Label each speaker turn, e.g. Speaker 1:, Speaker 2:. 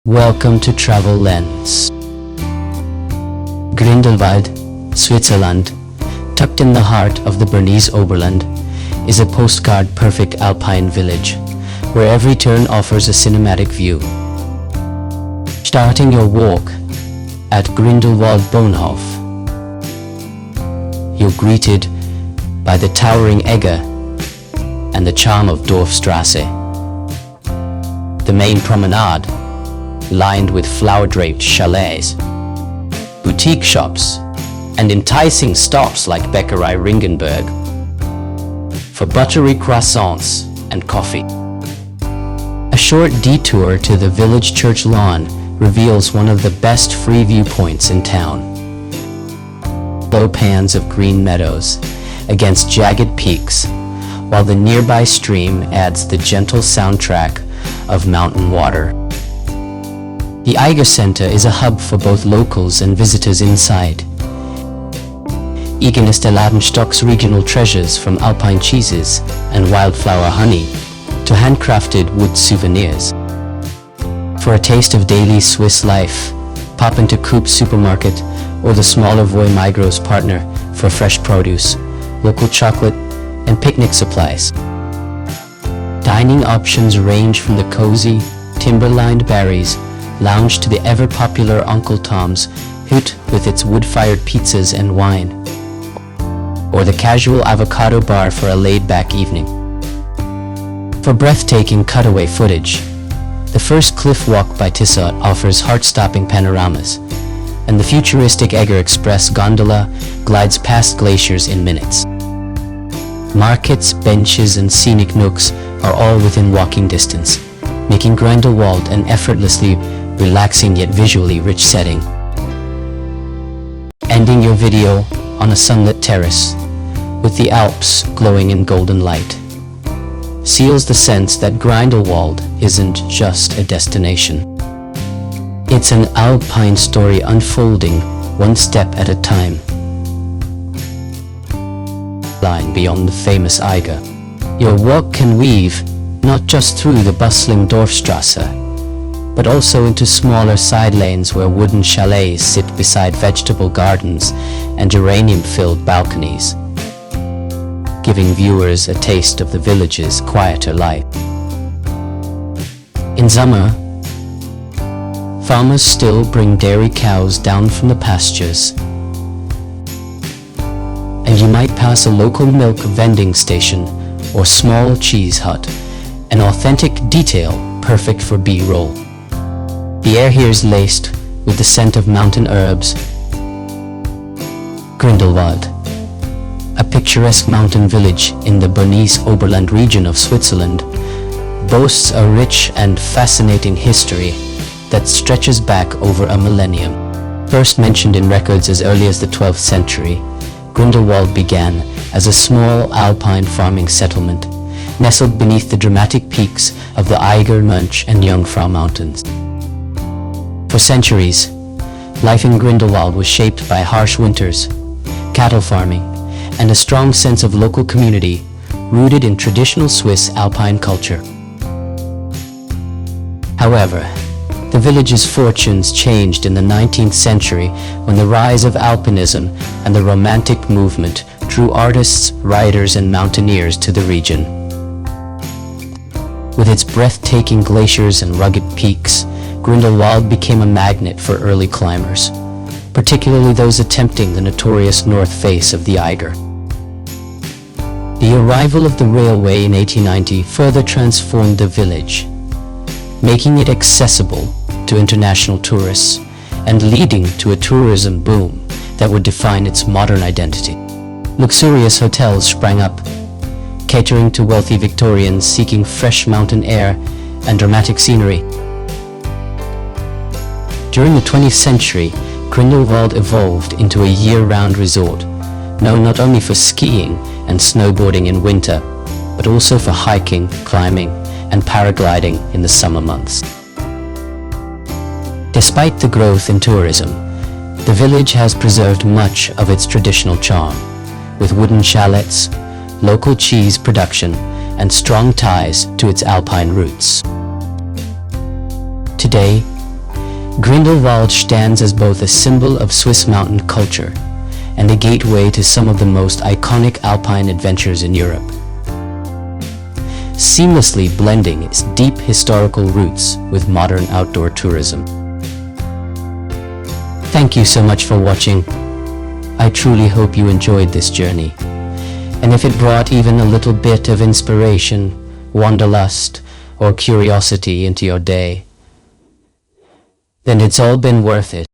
Speaker 1: Welcome to Travel Lens. Grindelwald, Switzerland, tucked in the heart of the Bernese Oberland, is a postcard-perfect alpine village where every turn offers a cinematic view. Starting your walk at Grindelwald Bahnhof, you're greeted by the towering Eiger and the charm of Dorfstrasse. The main promenade, lined with flower-draped chalets, boutique shops, and enticing stops like Bäckerei Ringenberg for buttery croissants and coffee. A short detour to the village church lawn reveals one of the best free viewpoints in town. Low pans of green meadows against jagged peaks, while the nearby stream adds the gentle soundtrack of mountain water. The Eiger Center is a hub for both locals and visitors inside. Eagerness der Laden stocks regional treasures from alpine cheeses and wildflower honey to handcrafted wood souvenirs. For a taste of daily Swiss life, pop into Coop's supermarket or the smaller Voie Migros partner for fresh produce, local chocolate, and picnic supplies. Dining options range from the cozy, timber-lined Barry's lounge to the ever-popular Uncle Tom's Hut with its wood-fired pizzas and wine, or the casual avocado bar for a laid-back evening. For breathtaking cutaway footage, the first cliff walk by Tissot offers heart-stopping panoramas, and the futuristic Eiger Express gondola glides past glaciers in minutes. Markets, benches, and scenic nooks are all within walking distance, making Grindelwald an effortlessly relaxing yet visually rich setting. Ending your video on a sunlit terrace with the Alps glowing in golden light seals the sense that Grindelwald isn't just a destination. It's an alpine story unfolding one step at a time. Lying beyond the famous Eiger, your walk can weave not just through the bustling Dorfstrasse, but also into smaller side lanes where wooden chalets sit beside vegetable gardens and geranium-filled balconies, giving viewers a taste of the village's quieter life. In summer, farmers still bring dairy cows down from the pastures, and you might pass a local milk vending station or small cheese hut, an authentic detail perfect for B-roll. The air here is laced with the scent of mountain herbs. Grindelwald, a picturesque mountain village in the Bernese Oberland region of Switzerland, boasts a rich and fascinating history that stretches back over a millennium. First mentioned in records as early as the 12th century, Grindelwald began as a small alpine farming settlement, nestled beneath the dramatic peaks of the Eiger, Munch, and Jungfrau mountains. For centuries, life in Grindelwald was shaped by harsh winters, cattle farming, and a strong sense of local community rooted in traditional Swiss alpine culture. However, the village's fortunes changed in the 19th century when the rise of alpinism and the Romantic movement drew artists, riders, and mountaineers to the region. With its breathtaking glaciers and rugged peaks, Grindelwald became a magnet for early climbers, particularly those attempting the notorious north face of the Eiger. The arrival of the railway in 1890 further transformed the village, making it accessible to international tourists and leading to a tourism boom that would define its modern identity. Luxurious hotels sprang up, catering to wealthy Victorians seeking fresh mountain air and dramatic scenery. During the 20th century, Grindelwald evolved into a year-round resort, known not only for skiing and snowboarding in winter, but also for hiking, climbing, and paragliding in the summer months. Despite the growth in tourism, the village has preserved much of its traditional charm, with wooden chalets, local cheese production, and strong ties to its alpine roots. Today, Grindelwald stands as both a symbol of Swiss mountain culture and a gateway to some of the most iconic alpine adventures in Europe, seamlessly blending its deep historical roots with modern outdoor tourism. Thank you so much for watching. I truly hope you enjoyed this journey, and if it brought even a little bit of inspiration, wanderlust, or curiosity into your day, then it's all been worth it.